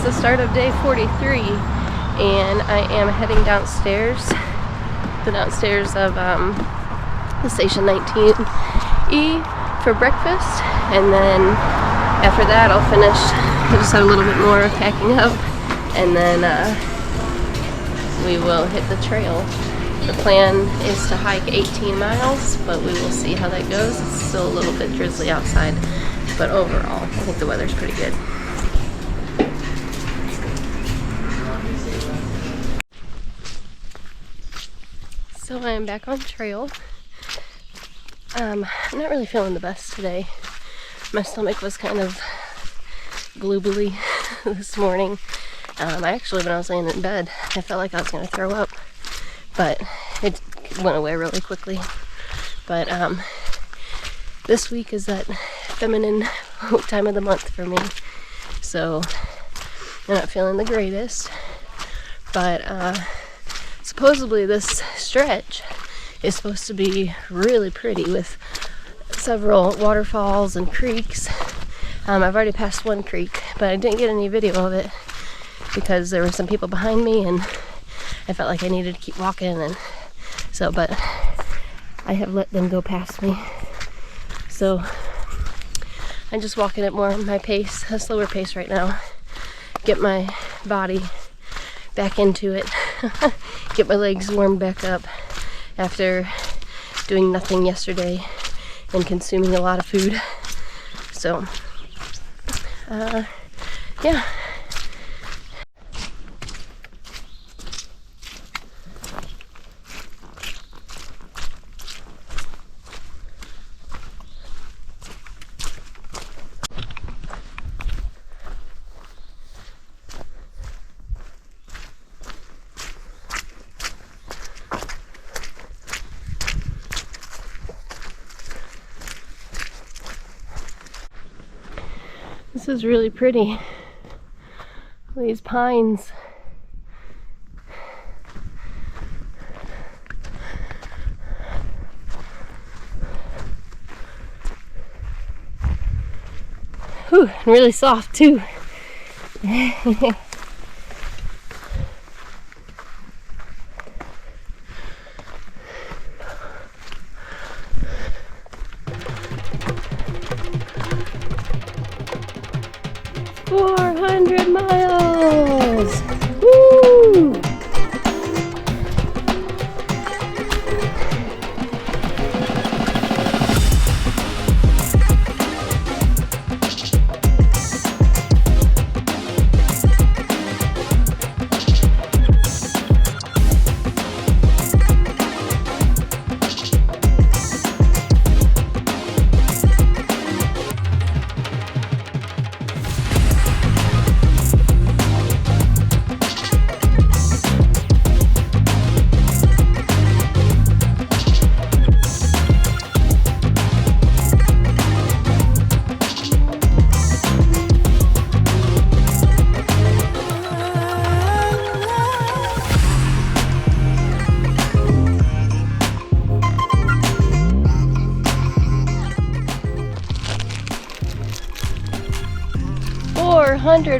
the start of day 43, and I am heading downstairs, the downstairs of the Station 19E for breakfast, and then after that I'll finish. I just have a little bit more of packing up, and then we will hit the trail. The plan is to hike 18 miles, but we will see how that goes. It's still a little bit drizzly outside, but overall, I think the weather's pretty good. So I am back on trail. I'm not really feeling the best today. My stomach was kind of gloobly this morning. Actually, when I was laying in bed, I felt like I was going to throw up, but it went away really quickly. But this week is that feminine time of the month for me, so I'm not feeling the greatest. But supposedly this stretch is supposed to be really pretty with several waterfalls and creeks. I've already passed one creek, but I didn't get any video of it because there were some people behind me and I felt like I needed to keep walking, and so, but I have let them go past me. So I'm just walking at more my pace, a slower pace right now. Get my body back into it. Get my legs warmed back up after doing nothing yesterday and consuming a lot of food. So, yeah. This is really pretty. These pines. Whew, and really soft too. 400 miles! Woo!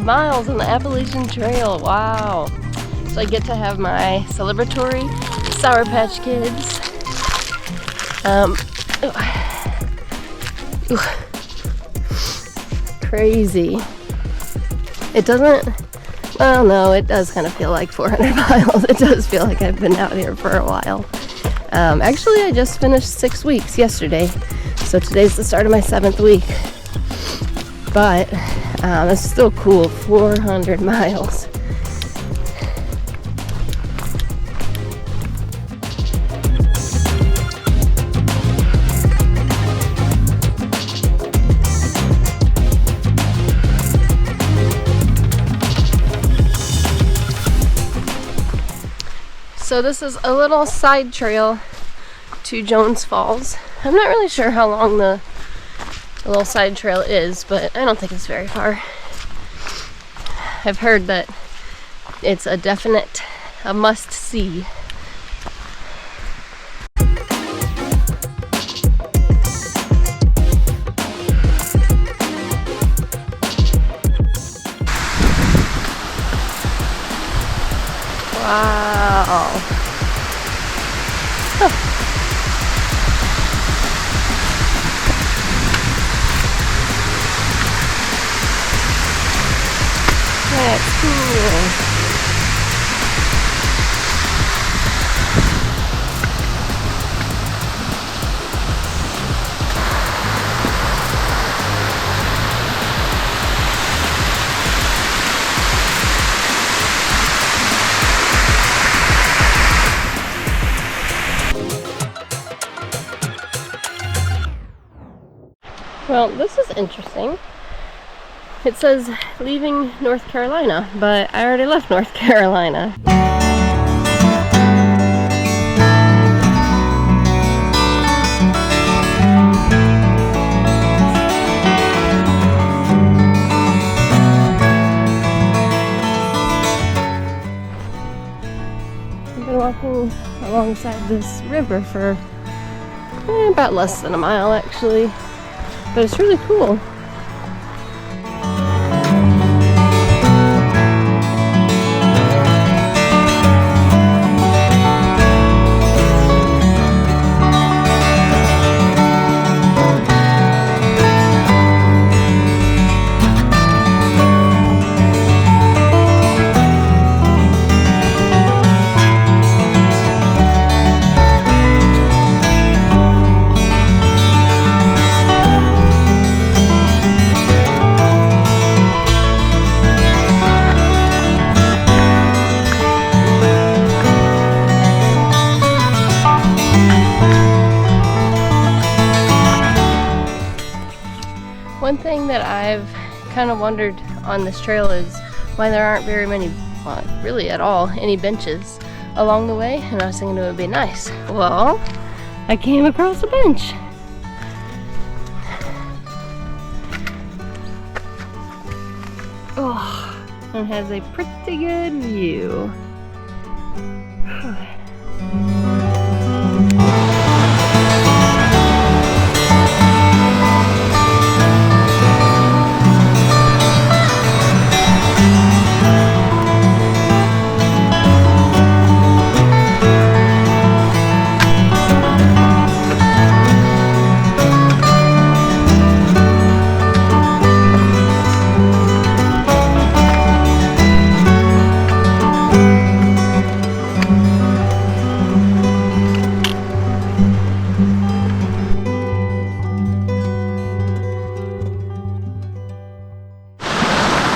Miles on the Appalachian Trail. Wow. So I get to have my celebratory Sour Patch Kids. Crazy. It doesn't, well, no, it does kind of feel like 400 miles. It does feel like I've been out here for a while. Actually, I just finished 6 weeks yesterday, so today's the start of my 7th week. But it's still cool, 400 miles. So this is a little side trail to Jones Falls. I'm not really sure how long the little side trail is, but I don't think it's very far. I've heard that it's a must-see. Well, this is interesting. It says leaving North Carolina, but I already left North Carolina. I've been walking alongside this river for about less than a mile actually, but it's really cool. One thing that I've kind of wondered on this trail is why there aren't very many, well, really at all, any benches along the way, and I was thinking it would be nice. Well, I came across a bench. Oh, it has a pretty good view.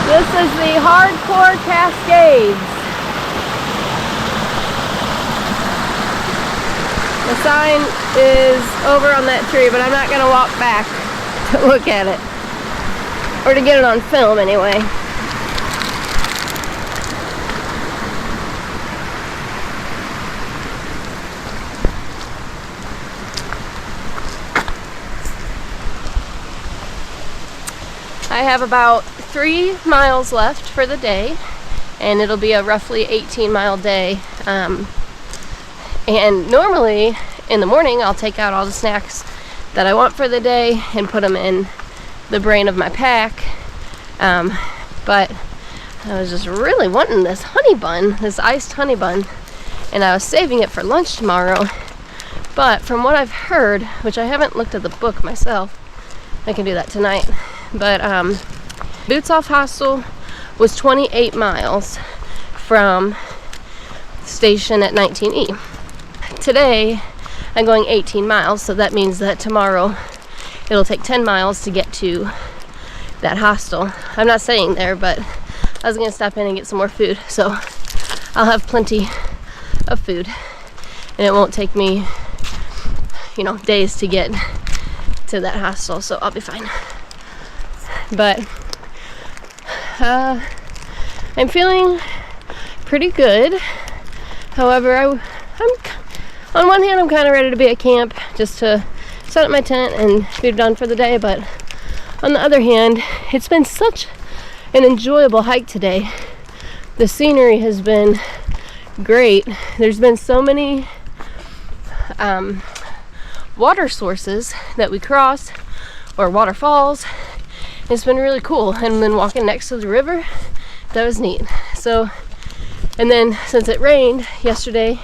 This is the Hardcore Cascades. The sign is over on that tree, but I'm not going to walk back to look at it. Or to get it on film anyway. I have about 3 miles left for the day, and it'll be a roughly 18-mile day. And normally in the morning I'll take out all the snacks that I want for the day and put them in the brain of my pack. But I was just really wanting this honey bun, this iced honey bun, and I was saving it for lunch tomorrow. But from what I've heard, which I haven't looked at the book myself, I can do that tonight. But Boots Off Hostel was 28 miles from station at 19E. Today I'm going 18 miles, so that means that tomorrow it'll take 10 miles to get to that hostel. I'm not staying there, but I was going to stop in and get some more food, so I'll have plenty of food, and it won't take me, you know, days to get to that hostel, so I'll be fine. But I'm feeling pretty good. However, I'm on one hand I'm kind of ready to be at camp just to set up my tent and be done for the day, but on the other hand, it's been such an enjoyable hike today. The scenery has been great. There's been so many water sources that we crossed, or waterfalls. It's been really cool, and then walking next to the river, that was neat. So, and then since it rained yesterday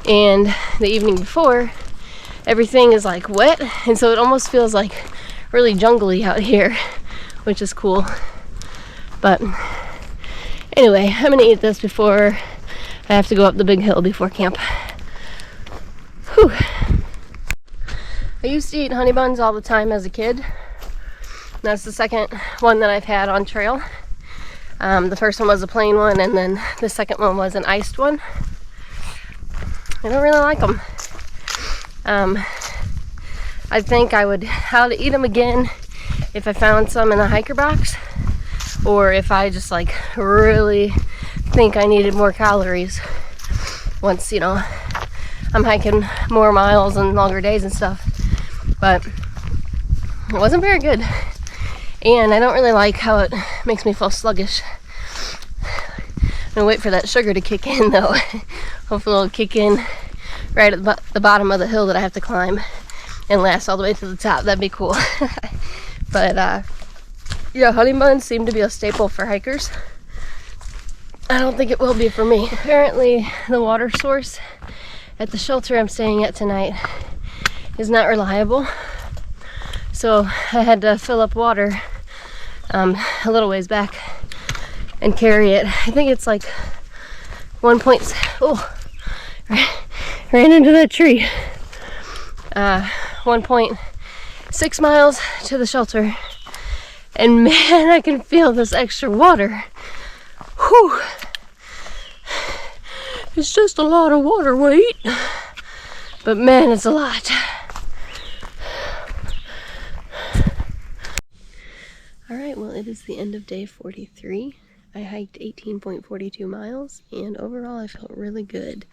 and the evening before, everything is like wet, and so it almost feels like really jungly out here, which is cool. But anyway, I'm gonna eat this before I have to go up the big hill before camp. Whew. I used to eat honey buns all the time as a kid. That's the second one that I've had on trail. The first one was a plain one, and then the second one was an iced one. I don't really like them. I think I would eat them again if I found some in a hiker box, or if I just like really think I needed more calories once, you know, I'm hiking more miles and longer days and stuff. But it wasn't very good, and I don't really like how it makes me feel sluggish. I'm gonna wait for that sugar to kick in though. Hopefully it'll kick in right at the bottom of the hill that I have to climb and last all the way to the top. That'd be cool. But yeah, honey buns seem to be a staple for hikers. I don't think it will be for me. Apparently the water source at the shelter I'm staying at tonight is not reliable, so I had to fill up water a little ways back and carry it. I think it's like 1 point. Oh, ran into that tree. 1.6 miles to the shelter, and man, I can feel this extra water. Whew. It's just a lot of water weight, but man, it's a lot. Alright, well, it is the end of day 43. I hiked 18.42 miles, and overall I felt really good.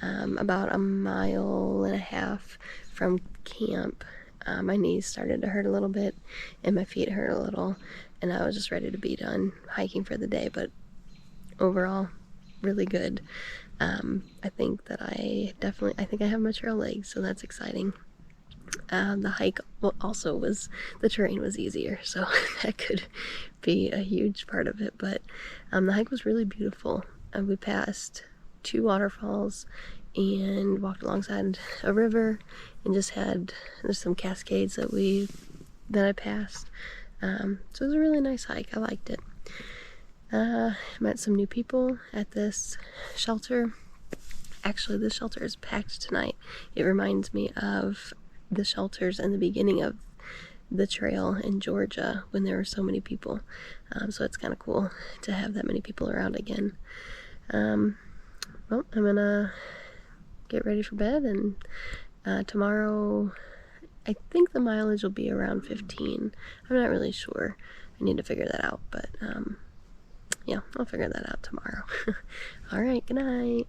About a mile and a half from camp, my knees started to hurt a little bit, and my feet hurt a little, and I was just ready to be done hiking for the day, but overall, really good. I think that I think I have my trail legs, so that's exciting. The hike also the terrain was easier, so that could be a huge part of it, but the hike was really beautiful. We passed 2 waterfalls and walked alongside a river, and there's some cascades that I passed. So it was a really nice hike. I liked it. Met some new people at this shelter. Actually, this shelter is packed tonight. It reminds me of the shelters in the beginning of the trail in Georgia when there were so many people. So it's kind of cool to have that many people around again. Well, I'm gonna get ready for bed, and tomorrow I think the mileage will be around 15. I'm not really sure. I need to figure that out, but yeah, I'll figure that out tomorrow. All right, good night.